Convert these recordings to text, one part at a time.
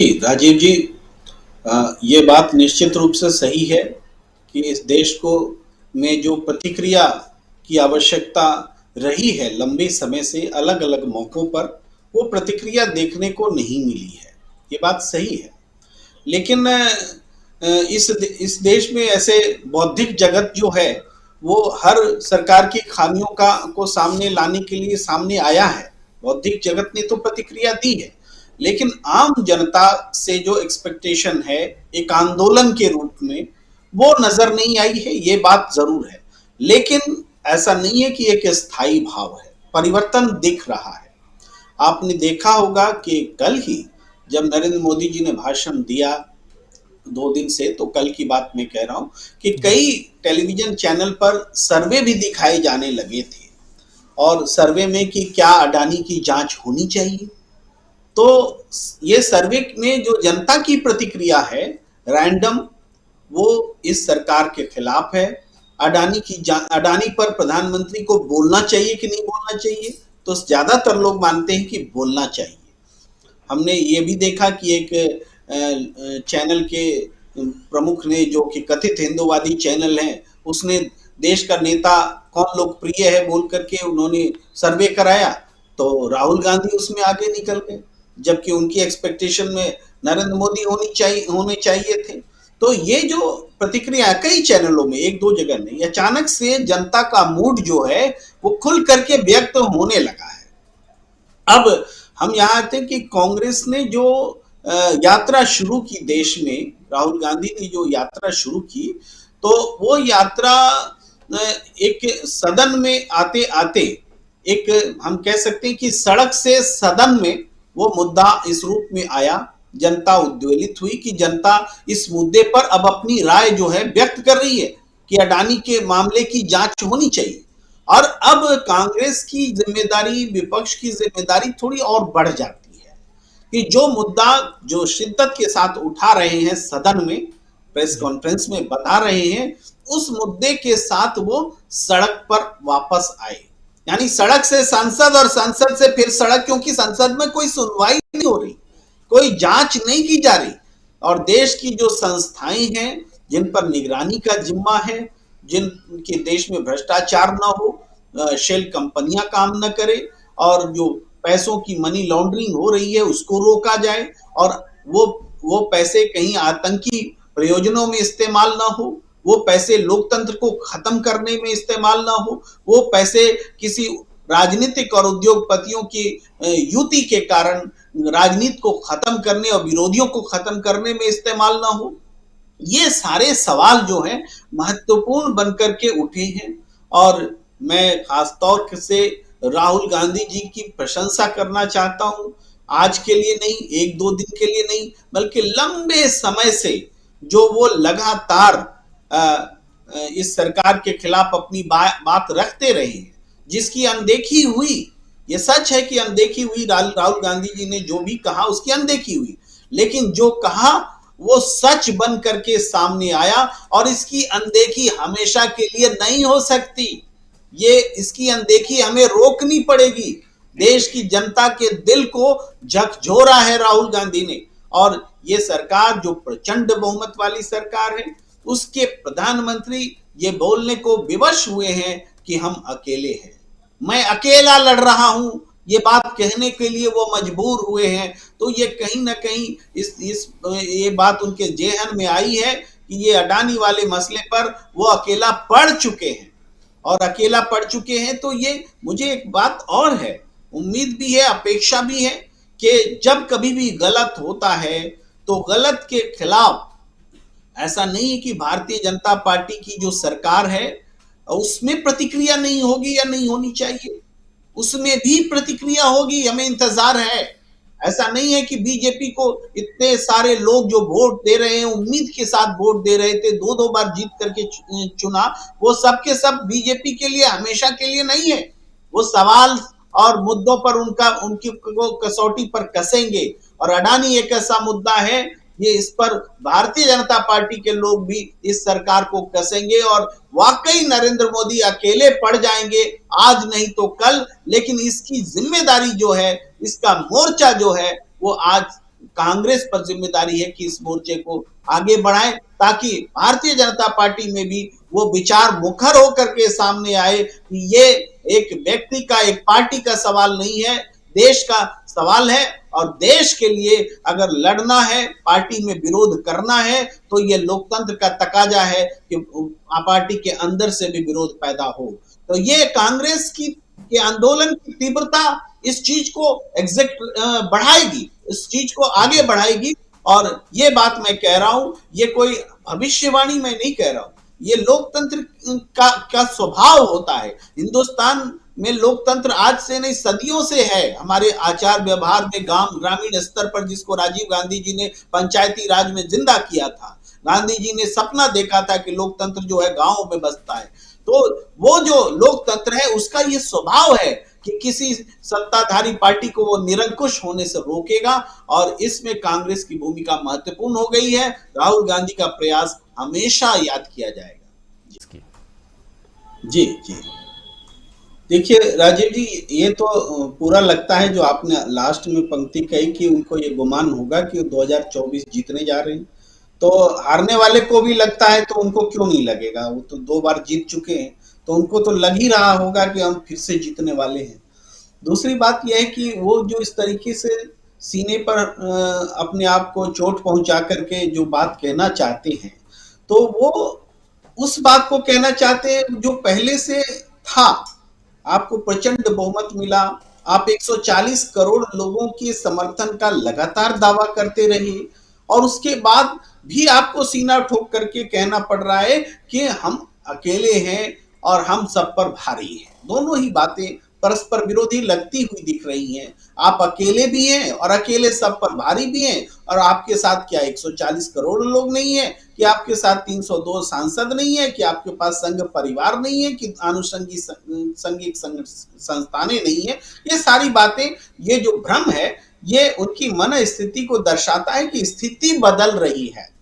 जी, राजीव जी, ये बात निश्चित रूप से सही है कि इस देश को में जो प्रतिक्रिया की आवश्यकता रही है लंबे समय से अलग-अलग मौकों पर, वो प्रतिक्रिया देखने को नहीं मिली है। ये बात सही है। लेकिन इस देश में ऐसे बौद्धिक जगत जो है, वो हर सरकार की खामियों का को सामने लाने के लिए सामने आया है। बौद्धिक जगत ने तो प्रतिक्रिया दी है, लेकिन आम जनता से जो एक्सपेक्टेशन है एक आंदोलन के रूप में, वो नजर नहीं आई है। ये बात जरूर है, लेकिन ऐसा नहीं है कि एक स्थायी भाव है। परिवर्तन दिख रहा है। आपने देखा होगा कि कल ही जब नरेंद्र मोदी जी ने भाषण दिया, 2 दिन से, तो कल की बात मैं कह रहा हूं कि जी। कई टेलीविजन चैनल पर सर्वे भी दिखाए जाने लगे थे, और सर्वे में कि क्या अडानी की जांच होनी चाहिए। तो ये सर्वे में जो जनता की प्रतिक्रिया है, रैंडम, वो इस सरकार के खिलाफ है। अडानी पर प्रधानमंत्री को बोलना चाहिए कि नहीं बोलना चाहिए, तो ज्यादातर लोग मानते हैं कि बोलना चाहिए। हमने ये भी देखा कि एक चैनल के प्रमुख ने, जो कि कथित हिंदूवादी चैनल है, उसने देश का नेता कौन लोकप्रिय है बोल करके उन्होंने सर्वे कराया, तो राहुल गांधी उसमें आगे निकल गए, जबकि उनकी एक्सपेक्टेशन में नरेंद्र मोदी होने चाहिए थे। तो ये जो प्रतिक्रिया कई चैनलों में, एक दो जगह नहीं, अचानक से जनता का मूड जो है वो खुल करके व्यक्त होने लगा है। अब हम यहाँ थे कि कांग्रेस ने जो यात्रा शुरू की देश में, राहुल गांधी ने जो यात्रा शुरू की, तो वो यात्रा एक सदन में आते आते, एक हम कह सकते हैं कि सड़क से सदन में वो मुद्दा इस रूप में आया। जनता उद्वेलित हुई कि जनता इस मुद्दे पर अब अपनी राय जो है व्यक्त कर रही है कि अडानी के मामले की जांच होनी चाहिए। और अब कांग्रेस की जिम्मेदारी, विपक्ष की जिम्मेदारी थोड़ी और बढ़ जाती है कि जो मुद्दा जो शिद्दत के साथ उठा रहे हैं सदन में, प्रेस जी। कॉन्फ्रेंस में बता रहे हैं, उस मुद्दे के साथ वो सड़क पर वापस आए। यानी सड़क से संसद और संसद से फिर सड़क, क्योंकि संसद में कोई सुनवाई नहीं हो रही, कोई जांच नहीं की जा रही, और देश की जो संस्थाएं हैं जिन पर निगरानी का जिम्मा है, जिनके देश में भ्रष्टाचार ना हो, शेल कंपनियां काम न करे, और जो पैसों की मनी लॉन्ड्रिंग हो रही है उसको रोका जाए, और वो वो पैसे कहीं आतंकी प्रयोजनों में इस्तेमाल ना हो, वो पैसे लोकतंत्र को खत्म करने में इस्तेमाल ना हो, वो पैसे किसी राजनीतिक और उद्योगपतियों की युति के कारण राजनीति को खत्म करने और विरोधियों को खत्म करने में इस्तेमाल ना हो। ये सारे सवाल जो हैं महत्वपूर्ण बनकर के उठे हैं, और मैं खासतौर से राहुल गांधी जी की प्रशंसा करना चाहता हूं। आज के लिए नहीं, एक दो दिन के लिए नहीं, बल्कि लंबे समय से जो वो लगातार इस सरकार के खिलाफ अपनी बात रखते रहे हैं, जिसकी अनदेखी हुई। ये सच है कि अनदेखी हुई, राहुल गांधी जी ने जो भी कहा उसकी अनदेखी हुई, लेकिन जो कहा वो सच बन करके सामने आया, और इसकी अनदेखी हमेशा के लिए नहीं हो सकती। ये इसकी अनदेखी हमें रोकनी पड़ेगी। देश की जनता के दिल को झकझोरा है राहुल गांधी ने, और ये सरकार जो प्रचंड बहुमत वाली सरकार है, उसके प्रधानमंत्री ये बोलने को विवश हुए हैं कि हम अकेले हैं, मैं अकेला लड़ रहा हूं, ये बात कहने के लिए वो मजबूर हुए हैं। तो ये कहीं ना कहीं इस ये बात उनके जेहन में आई है कि ये अडानी वाले मसले पर वो अकेला पड़ चुके हैं, और अकेला पड़ चुके हैं। तो ये मुझे एक बात और है, उम्मीद भी है, अपेक्षा भी है कि जब कभी भी गलत होता है तो गलत के खिलाफ, ऐसा नहीं है कि भारतीय जनता पार्टी की जो सरकार है उसमें प्रतिक्रिया नहीं होगी या नहीं होनी चाहिए, उसमें भी प्रतिक्रिया होगी, हमें इंतजार है। ऐसा नहीं है कि बीजेपी को इतने सारे लोग जो वोट दे रहे हैं, उम्मीद के साथ वोट दे रहे थे, दो दो बार जीत करके चुना, वो सब के सब बीजेपी के लिए हमेशा के लिए नहीं है। वो सवाल और मुद्दों पर उनकी को कसौटी पर कसेंगे, और अडानी एक ऐसा मुद्दा है, ये इस पर भारतीय जनता पार्टी के लोग भी इस सरकार को कसेंगे, और वाकई नरेंद्र मोदी अकेले पड़ जाएंगे, आज नहीं तो कल। लेकिन इसकी जिम्मेदारी जो है, इसका मोर्चा जो है, वो आज कांग्रेस पर जिम्मेदारी है कि इस मोर्चे को आगे बढ़ाए, ताकि भारतीय जनता पार्टी में भी वो विचार मुखर होकर के सामने आए कि ये एक व्यक्ति का, एक पार्टी का सवाल नहीं है, देश का सवाल है। और देश के लिए अगर लड़ना है, पार्टी में विरोध करना है, तो ये लोकतंत्र का तकाजा है कि पार्टी के अंदर से भी विरोध पैदा हो। तो ये कांग्रेस की के आंदोलन की तीव्रता इस चीज को एग्जैक्ट बढ़ाएगी, इस चीज को आगे बढ़ाएगी। और ये बात मैं कह रहा हूं, ये कोई भविष्यवाणी मैं नहीं कह रहा हूं, ये लोकतंत्र का स्वभाव होता है। हिंदुस्तान में लोकतंत्र आज से नहीं, सदियों से है। हमारे आचार व्यवहार में ग्रामीण स्तर पर, जिसको राजीव गांधी जी ने पंचायती राज में जिंदा किया था, गांधी जी ने सपना देखा था कि लोकतंत्र जो है गांवों में बसता है। तो वो जो लोकतंत्र है उसका ये स्वभाव है कि किसी सत्ताधारी पार्टी को वो निरंकुश होने से रोकेगा। और इसमें कांग्रेस की भूमिका महत्वपूर्ण हो गई है। राहुल गांधी का प्रयास हमेशा याद किया जाएगा। जी जी, देखिए राजीव जी, ये तो पूरा लगता है जो आपने लास्ट में पंक्ति कही कि उनको ये गुमान होगा कि 2024 जीतने जा रहे हैं। तो हारने वाले को भी लगता है, तो उनको क्यों नहीं लगेगा? वो तो 2 बार जीत चुके हैं, तो उनको तो लग ही रहा होगा कि हम फिर से जीतने वाले हैं। दूसरी बात यह है कि वो जो इस तरीके से सीने पर अपने आप को चोट पहुंचा करके जो बात कहना चाहते हैं, तो वो उस बात को कहना चाहते हैं जो पहले से था। आपको प्रचंड बहुमत मिला, आप 140 करोड़ लोगों के समर्थन का लगातार दावा करते रहे, और उसके बाद भी आपको सीना ठोक करके कहना पड़ रहा है कि हम अकेले हैं और हम सब पर भारी हैं। दोनों ही बातें परस्पर विरोधी लगती हुई दिख रही हैं। आप अकेले भी हैं और अकेले सब पर भारी भी हैं। और आपके साथ क्या 140 करोड़ लोग नहीं है? कि आपके साथ 302 सांसद नहीं है? कि आपके पास संघ परिवार नहीं है? कि आनुषंगिक संघिक संस्थानें नहीं है? ये सारी बातें, ये जो भ्रम है, ये उनकी मन स्थिति को दर्शाता है कि स्थिति बदल रही है।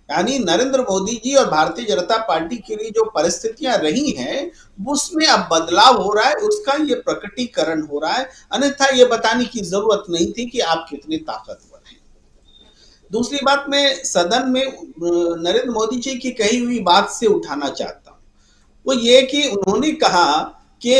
यानी नरेंद्र मोदी जी और भारतीय जनता पार्टी के लिए जो परिस्थितियां रही हैं, उसमें अब बदलाव हो रहा है, उसका ये प्रकटीकरण हो रहा है। अन्यथा ये बताने की जरूरत नहीं थी कि आप कितने ताकतवर हैं। दूसरी बात, मैं सदन में नरेंद्र मोदी जी की कही हुई बात से उठाना चाहता हूं, वो ये कि उन्होंने कहा कि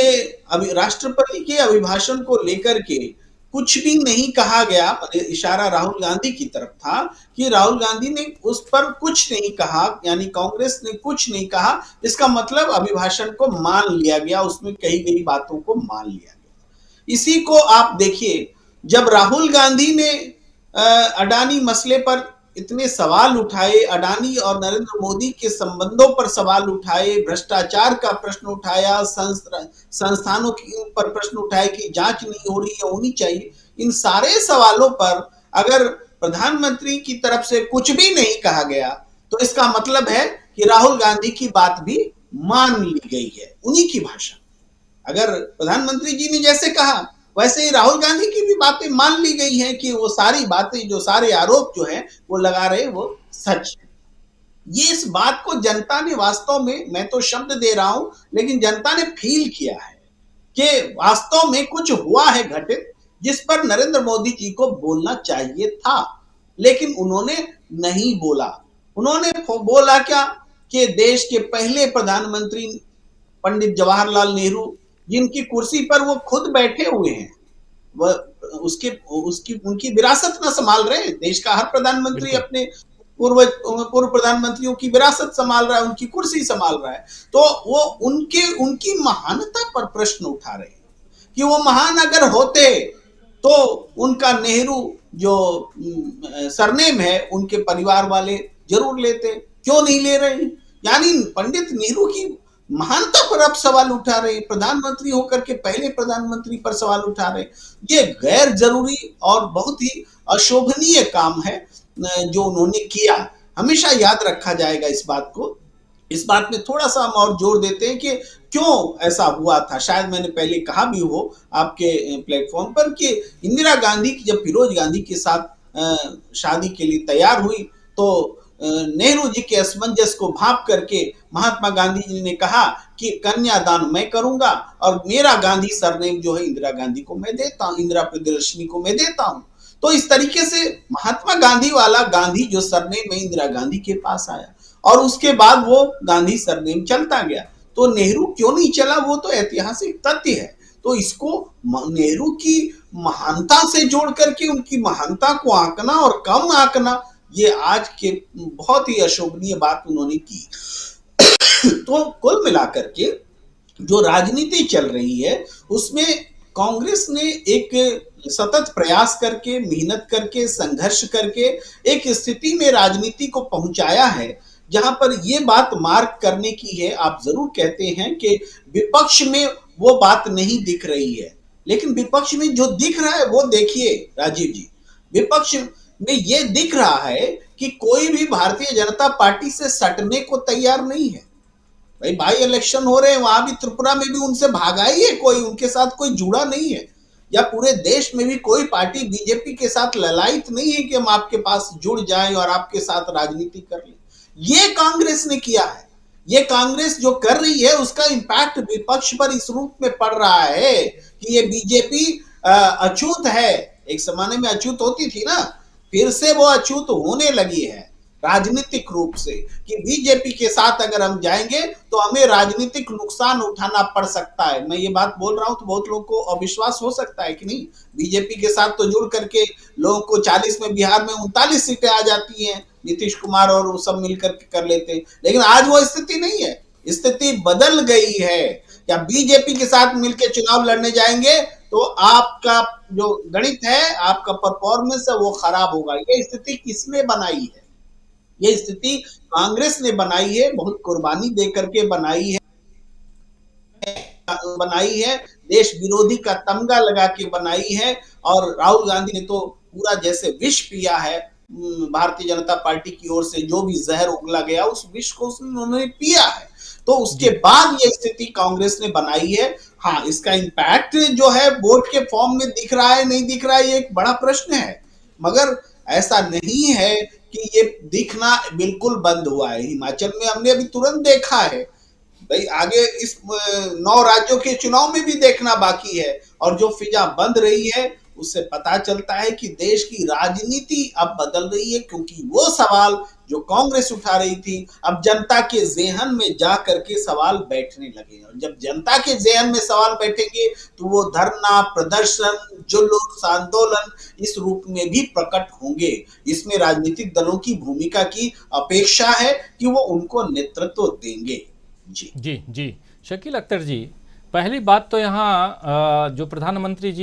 अभी राष्ट्रपति के अभिभाषण को लेकर के कुछ भी नहीं कहा गया। इशारा राहुल गांधी की तरफ था कि राहुल गांधी ने उस पर कुछ नहीं कहा, यानी कांग्रेस ने कुछ नहीं कहा। इसका मतलब अभिभाषण को मान लिया गया, उसमें कही गई बातों को मान लिया गया। इसी को आप देखिए, जब राहुल गांधी ने अडानी मसले पर इतने सवाल उठाए, अडानी और नरेंद्र मोदी के संबंधों पर सवाल उठाए, भ्रष्टाचार का प्रश्न उठाया, संस्थानों पर प्रश्न उठाए कि जांच नहीं हो रही है, होनी चाहिए, इन सारे सवालों पर अगर प्रधानमंत्री की तरफ से कुछ भी नहीं कहा गया, तो इसका मतलब है कि राहुल गांधी की बात भी मान ली गई है, उन्हीं की भाषा। अगर प्रधानमंत्री जी ने जैसे कहा, वैसे ही राहुल गांधी की भी बातें मान ली गई हैं कि वो सारी बातें, जो सारे आरोप जो हैं वो लगा रहे, वो सच है। ये इस बात को जनता ने वास्तव में, मैं तो शब्द दे रहा हूं, लेकिन जनता ने फील किया है कि वास्तव में कुछ हुआ है घटित, जिस पर नरेंद्र मोदी जी को बोलना चाहिए था, लेकिन उन्होंने नहीं बोला। उन्होंने बोला क्या कि देश के पहले प्रधानमंत्री पंडित जवाहरलाल नेहरू, जिनकी कुर्सी पर वो खुद बैठे हुए हैं, वह उनकी विरासत ना संभाल रहे। देश का हर प्रधानमंत्री अपने पूर्व प्रधानमंत्रियों की विरासत संभाल रहा है, उनकी कुर्सी संभाल रहा है। तो वो उनकी महानता पर प्रश्न उठा रहे हैं कि वो महान अगर होते तो उनका नेहरू जो सरनेम है, उनके परिवार वाले जरूर लेते, क्यों नहीं ले रहे? यानी पंडित नेहरू की महानता पर अब सवाल उठा रहे, प्रधानमंत्री होकर के पहले प्रधानमंत्री पर सवाल उठा रहे। ये गैर जरूरी और बहुत ही अशोभनीय काम है जो उन्होंने किया। हमेशा याद रखा जाएगा इस बात को। इस बात में थोड़ा सा हम और जोर देते हैं कि क्यों ऐसा हुआ था। शायद मैंने पहले कहा भी हो आपके प्लेटफॉर्म पर कि इंदिरा गांधी की जब फिरोज गांधी के साथ शादी के लिए तैयार हुई, तो नेहरू जी के असमंजस को भाप करके महात्मा गांधी जी ने कहा कि कन्यादान मैं करूंगा और मेरा गांधी सरनेम जो है इंदिरा गांधी को मैं देता हूं, इंदिरा प्रियदर्शनी को मैं देता हूं। तो इस तरीके से महात्मा गांधी वाला गांधी जो सरनेम में इंदिरा गांधी के पास आया और उसके बाद वो गांधी सरनेम चलता गया। तो नेहरू क्यों नहीं चला, वो तो ऐतिहासिक तथ्य है। तो इसको नेहरू की महानता से जोड़ करके उनकी महानता को आंकना और कम आंकना, ये आज के बहुत ही अशोभनीय बात उन्होंने की। तो कुल मिलाकर के जो राजनीति चल रही है उसमें कांग्रेस ने एक सतत प्रयास करके, मेहनत करके, संघर्ष करके एक स्थिति में राजनीति को पहुंचाया है जहां पर ये बात मार्क करने की है। आप जरूर कहते हैं कि विपक्ष में वो बात नहीं दिख रही है, लेकिन विपक्ष में जो दिख रहा है वो देखिए राजीव जी, विपक्ष में ये दिख रहा है कि कोई भी भारतीय जनता पार्टी से सटने को तैयार नहीं है। भाई इलेक्शन हो रहे हैं, वहां भी त्रिपुरा में भी उनसे भागा ही है, कोई उनके साथ कोई जुड़ा नहीं है। या पूरे देश में भी कोई पार्टी बीजेपी के साथ ललायत नहीं है कि हम आपके पास जुड़ जाएं और आपके साथ राजनीति कर लें। ये कांग्रेस ने किया है। ये कांग्रेस जो कर रही है उसका इंपैक्ट विपक्ष पर इस रूप में पड़ रहा है कि ये बीजेपी अछूत है। एक जमाने में अछूत होती थी ना, फिर से वो अछूत होने लगी है राजनीतिक रूप से, कि बीजेपी के साथ अगर हम जाएंगे तो हमें राजनीतिक नुकसान उठाना पड़ सकता है। मैं ये बात बोल रहा हूं तो बहुत लोगों को अविश्वास हो सकता है कि नहीं, बीजेपी के साथ तो जुड़ करके लोगों को 40 में बिहार में 39 सीटें आ जाती हैं, नीतीश कुमार और वो सब मिलकर के कर लेते हैं। लेकिन आज वो स्थिति नहीं है, स्थिति बदल गई है। या बीजेपी के साथ मिलकर चुनाव लड़ने जाएंगे तो आपका जो गणित है, आपका परफॉर्मेंस है, वो खराब होगा। ये स्थिति किसने बनाई है? ये स्थिति कांग्रेस ने बनाई है, बहुत कुर्बानी देकर के बनाई है, देश विरोधी का तमगा लगा के बनाई है। और राहुल गांधी ने तो पूरा जैसे विष पिया है भारतीय जनता पार्टी की ओर से, जो भी जहर उगला गया उस विष को उन्होंने पिया है। तो उसके बाद ये स्थिति कांग्रेस ने बनाई है। हाँ, इसका इंपैक्ट जो है वोट के फॉर्म में दिख रहा है नहीं दिख रहा है, ये एक बड़ा प्रश्न है। मगर ऐसा नहीं है कि ये दिखना बिल्कुल बंद हुआ है। हिमाचल में हमने अभी तुरंत देखा है, भाई आगे इस 9 राज्यों के चुनाव में भी देखना बाकी है। और जो फिजा बंद रही है उससे पता चलता है कि देश की राजनीति अब बदल रही है, क्योंकि वो सवाल जो कांग्रेस उठा रही थी अब जनता के जेहन में जा करके सवाल बैठने लगे। और जब जनता के जेहन में सवाल बैठेंगे तो वो धरना, प्रदर्शन, जुलूस, आंदोलन इस रूप में भी प्रकट होंगे। इसमें राजनीतिक दलों की भूमिका की अपेक्षा है कि वो उनको नेतृत्व देंगे। जी जी जी। शकील अख्तर जी, पहली बात तो यहाँ जो प्रधानमंत्री जी ने